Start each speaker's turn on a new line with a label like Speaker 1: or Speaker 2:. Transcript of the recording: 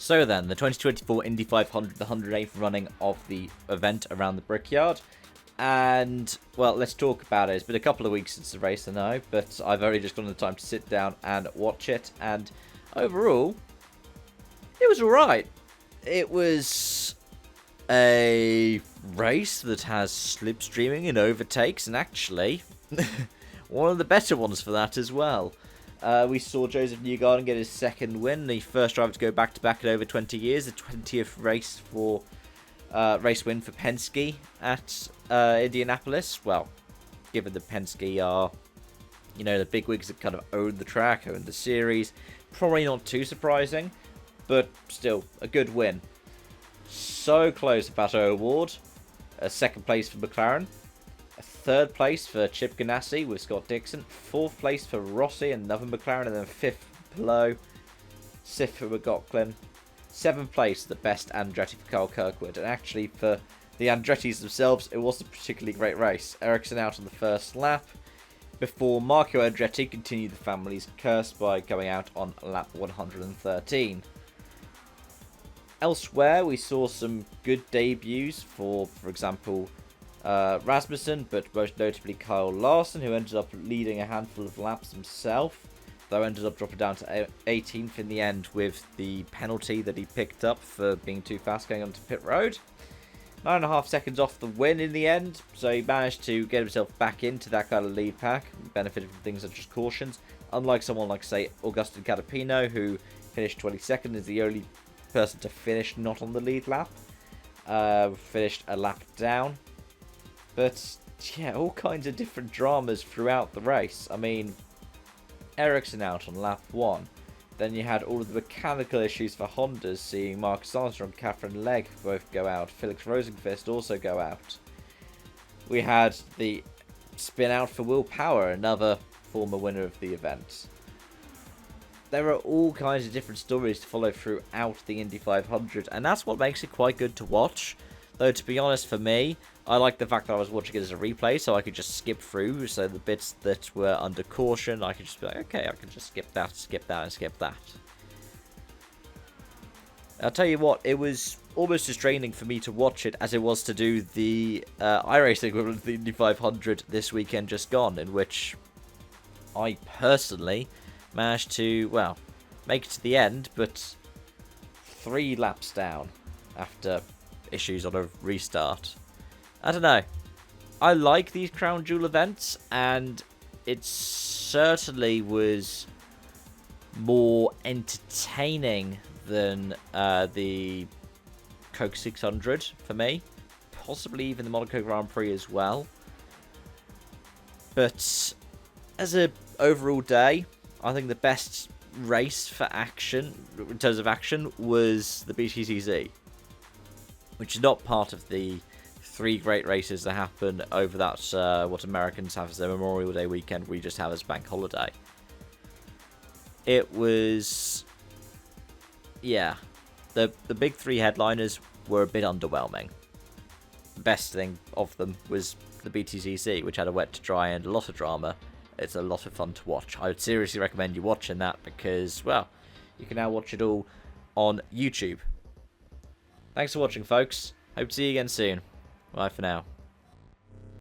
Speaker 1: So then, the 2024 Indy 500, the 108th running of the event around the Brickyard. And, well, let's talk about it. It's been a couple of weeks since the race, I know, but I've only just gotten the time to sit down and watch it. And overall, it was alright. It was a race that has slipstreaming and overtakes, and actually, one of the better ones for that as well. We saw Joseph Newgarden get his second win, the first driver to go back-to-back in over 20 years, the 20th race win for Penske at Indianapolis. Well, given that Penske are, the bigwigs that kind of own the track, own the series, probably not too surprising, but still a good win. So close, a Pato Award, a second place for McLaren. Third place for Chip Ganassi with Scott Dixon. Fourth place for Rossi and another McLaren. And then fifth below, sixth for McLaughlin. Seventh place, the best Andretti for Carl Kirkwood. And actually, for the Andrettis themselves, it wasn't a particularly great race. Ericsson out on the first lap, before Marco Andretti continued the family's curse by going out on lap 113. Elsewhere, we saw some good debuts for example, Rasmussen, but most notably Kyle Larson, who ended up leading a handful of laps himself, though ended up dropping down to 18th in the end with the penalty that he picked up for being too fast going onto pit road. 9.5 seconds off the win in the end, so he managed to get himself back into that kind of lead pack, benefited from things such as cautions, unlike someone like, say, Augustin Catapino, who finished 22nd, is the only person to finish not on the lead lap, finished a lap down. But, yeah, all kinds of different dramas throughout the race. I mean, Ericsson out on lap 1. Then you had all of the mechanical issues for Hondas, seeing Marcus Armstrong and Catherine Legg both go out. Felix Rosenqvist also go out. We had the spin out for Will Power, another former winner of the event. There are all kinds of different stories to follow throughout the Indy 500, and that's what makes it quite good to watch. Though, to be honest, for me, I like the fact that I was watching it as a replay, so I could just skip through. So the bits that were under caution, I could just be like, okay, I can just skip that, and skip that. I'll tell you what, it was almost as draining for me to watch it as it was to do the iRacing equivalent of the Indy 500 this weekend just gone, in which I personally managed to, well, make it to the end, but 3 laps down after issues on a restart. I don't know. I like these Crown Jewel events, and it certainly was more entertaining than the Coke 600 for me. Possibly even the Monaco Grand Prix as well. But as an overall day, I think the best race for action, in terms of action, was the BTCC, which is not part of the 3 great races that happen over that, what Americans have as their Memorial Day weekend, we just have as bank holiday. It was, yeah, the big 3 headliners were a bit underwhelming. The best thing of them was the BTCC, which had a wet to dry and a lot of drama. It's a lot of fun to watch. I would seriously recommend you watching that because, well, you can now watch it all on YouTube. Thanks for watching, folks. Hope to see you again soon. Bye for now.